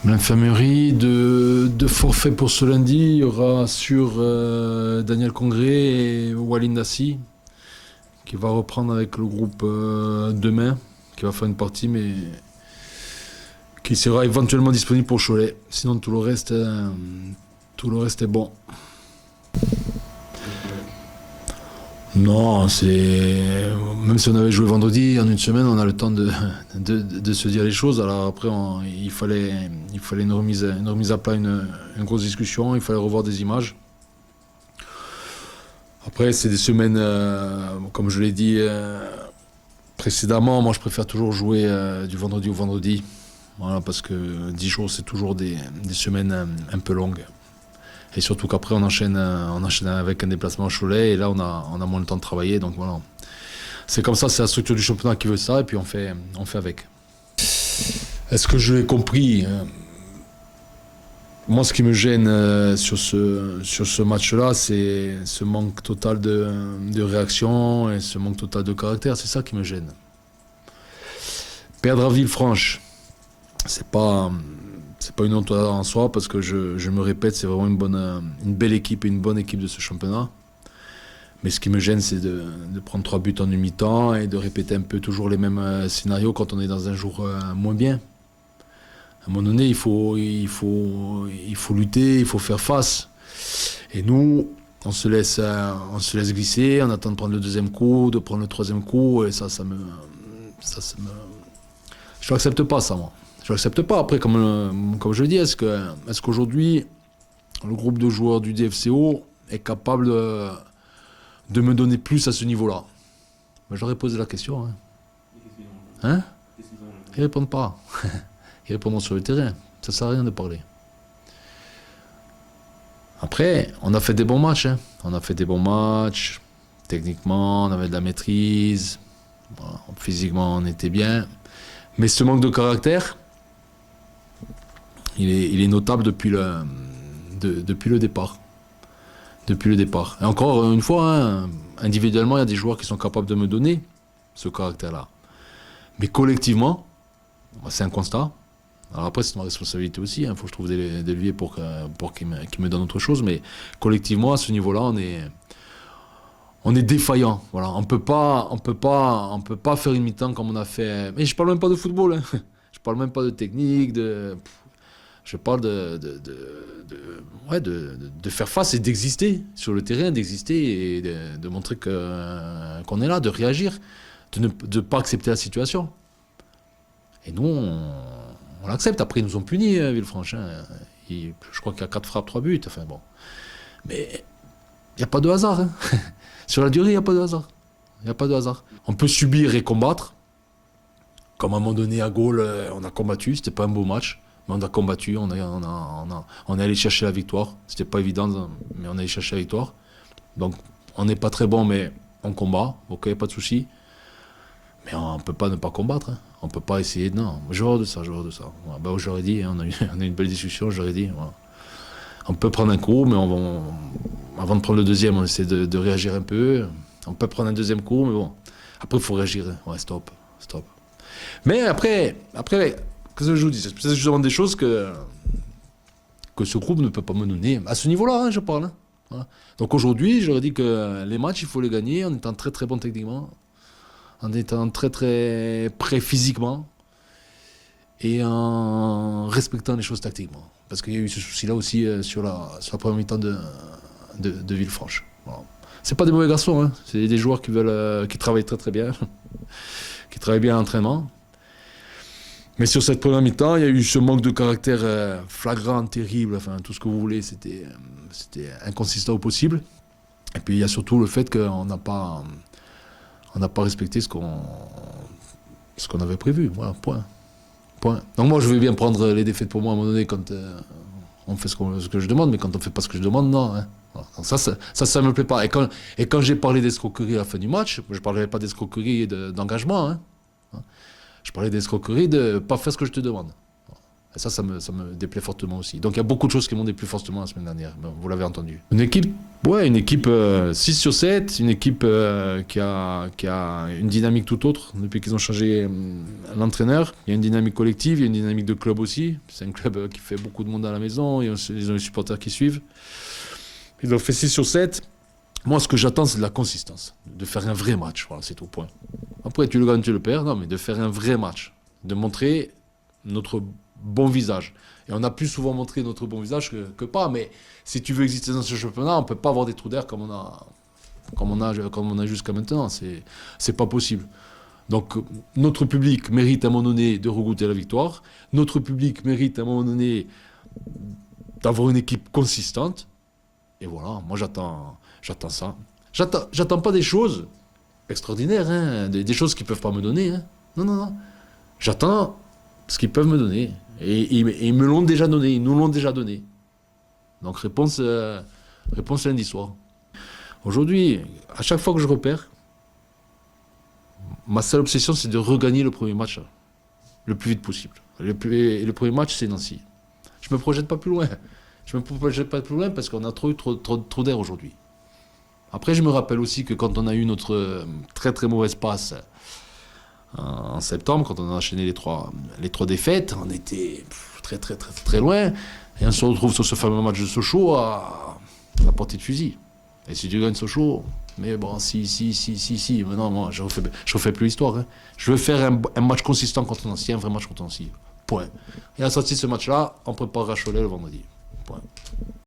L'infirmerie de forfait pour ce lundi, il y aura sur Daniel Congré et Walid Nassi, qui va reprendre avec le groupe demain, qui va faire une partie, mais qui sera éventuellement disponible pour Cholet. Sinon tout le reste est bon. Non, même si on avait joué vendredi, en une semaine, on a le temps de se dire les choses. Alors après, il fallait une remise à plat, une grosse discussion, il fallait revoir des images. Après, c'est des semaines, comme je l'ai dit précédemment, moi je préfère toujours jouer du vendredi au vendredi. Voilà, parce que 10 jours, c'est toujours des semaines un peu longues. Et surtout qu'après, on enchaîne avec un déplacement à Cholet, et là, on a moins le temps de travailler. Donc voilà. C'est comme ça, c'est la structure du championnat qui veut ça, et puis on fait avec. Est-ce que je l'ai compris? Moi, ce qui me gêne sur ce match-là, c'est ce manque total de réaction et ce manque total de caractère. C'est ça qui me gêne. Perdre à Villefranche, c'est pas une honte en soi, parce que je me répète, c'est vraiment une belle équipe et une bonne équipe de ce championnat. Mais ce qui me gêne, c'est de prendre 3 buts en une mi-temps et de répéter un peu toujours les mêmes scénarios quand on est dans un jour moins bien. À un moment donné, il faut lutter, il faut faire face. Et nous, on se laisse glisser, on attend de prendre le deuxième coup, de prendre le troisième coup, et ça me... Je n'accepte pas ça, moi. Je l'accepte pas. Après, comme je le dis, est-ce qu'aujourd'hui, le groupe de joueurs du DFCO est capable de me donner plus à ce niveau-là? Ben, j'aurais posé la question. Hein? Ils répondent pas. Ils répondent sur le terrain. Ça sert à rien de parler. Après, on a fait des bons matchs. Hein. On a fait des bons matchs. Techniquement, on avait de la maîtrise. Voilà. Physiquement, on était bien. Mais ce manque de caractère, il est notable depuis le départ. Depuis le départ. Et encore une fois, hein, individuellement, il y a des joueurs qui sont capables de me donner ce caractère-là. Mais collectivement, c'est un constat. Alors après, c'est ma responsabilité aussi. Il faut que je trouve des leviers pour qu'ils me donnent autre chose. Mais collectivement, à ce niveau-là, on est défaillant. Voilà. On peut pas faire une mi-temps comme on a fait. Mais je parle même pas de football. Hein. Je parle même pas de technique, je parle de faire face et d'exister sur le terrain, d'exister et de montrer qu'on est là, de réagir, de ne pas accepter la situation. Et nous, on l'accepte. Après, ils nous ont punis, Villefranche. Hein. Je crois qu'il y a 4 frappes, 3 buts. Enfin bon. Mais il n'y a pas de hasard. Hein. Sur la durée, il n'y a pas de hasard. Il n'y a pas de hasard. On peut subir et combattre. Comme à un moment donné, à Gaulle, on a combattu. C'était pas un beau match. Mais on a combattu, on est allé chercher la victoire. C'était pas évident, mais on est allé chercher la victoire. Donc, on n'est pas très bon, mais on combat. Ok, pas de souci. Mais on ne peut pas ne pas combattre. Hein. On ne peut pas essayer de... Non, je vois de ça. Voilà, bah, j'aurais dit, hein, on a eu une belle discussion, j'aurais dit. Voilà. On peut prendre un coup, mais avant de prendre le deuxième, on essaie de réagir un peu. On peut prendre un deuxième coup, mais bon. Après, il faut réagir. Hein. Ouais, stop. Mais après... Qu'est-ce que je vous dis? C'est justement des choses que ce groupe ne peut pas me donner. À ce niveau-là, hein, je parle. Hein. Voilà. Donc aujourd'hui, j'aurais dit que les matchs, il faut les gagner en étant très très bon techniquement, en étant très très prêt physiquement et en respectant les choses tactiquement. Parce qu'il y a eu ce souci-là aussi sur la première mi-temps de Villefranche. Voilà. C'est pas des mauvais garçons, hein. C'est des joueurs qui travaillent très très bien, qui travaillent bien à l'entraînement. Mais sur cette première mi-temps, il y a eu ce manque de caractère flagrant, terrible, enfin tout ce que vous voulez, c'était inconsistant au possible. Et puis il y a surtout le fait qu'on n'a pas respecté ce qu'on avait prévu. Voilà, point. Donc moi je vais bien prendre les défaites pour moi à un moment donné quand on fait ce que je demande, mais quand on fait pas ce que je demande, non. Hein. Voilà. Donc ça me plaît pas. Et quand j'ai parlé d'escroquerie à la fin du match, je parlais pas d'escroquerie d'engagement. Hein. Je parlais d'escroquerie de ne pas faire ce que je te demande. Et ça me déplaît fortement aussi. Donc il y a beaucoup de choses qui m'ont déplu fortement la semaine dernière. Ben, vous l'avez entendu. Une équipe 6 sur 7, une équipe qui a une dynamique tout autre depuis qu'ils ont changé l'entraîneur. Il y a une dynamique collective, il y a une dynamique de club aussi. C'est un club qui fait beaucoup de monde à la maison, ils ont les supporters qui suivent. Ils ont fait 6 sur 7. Moi, ce que j'attends, c'est de la consistance, de faire un vrai match. Voilà, c'est tout, point. Après, tu le gagnes, tu le perds, non, mais de faire un vrai match, de montrer notre bon visage. Et on a plus souvent montré notre bon visage que pas, mais si tu veux exister dans ce championnat, on ne peut pas avoir des trous d'air comme on a jusqu'à maintenant. C'est pas possible. Donc, notre public mérite à un moment donné de regoûter la victoire. Notre public mérite à un moment donné d'avoir une équipe consistante. Et voilà, moi j'attends ça. J'attends pas des choses extraordinaires, hein, des choses qu'ils peuvent pas me donner. Hein. Non. J'attends ce qu'ils peuvent me donner. Et ils me l'ont déjà donné, ils nous l'ont déjà donné. Donc réponse lundi soir. Aujourd'hui, à chaque fois que je repère, ma seule obsession c'est de regagner le premier match le plus vite possible. Le premier match c'est Nancy. Je me projette pas plus loin. Je me projette pas plus loin parce qu'on a trop d'air aujourd'hui. Après, je me rappelle aussi que quand on a eu notre très très mauvaise passe en septembre, quand on a enchaîné les trois défaites, on était très loin. Et on se retrouve sur ce fameux match de Sochaux à la portée de fusil. Et si tu gagnes Sochaux, mais bon, si. Mais non, moi, je refais plus l'histoire. Hein. Je veux faire un match consistant contre Nancy, un vrai match contre Nancy. Point. Et à la sortie de ce match-là, on préparera Cholet le vendredi. Point.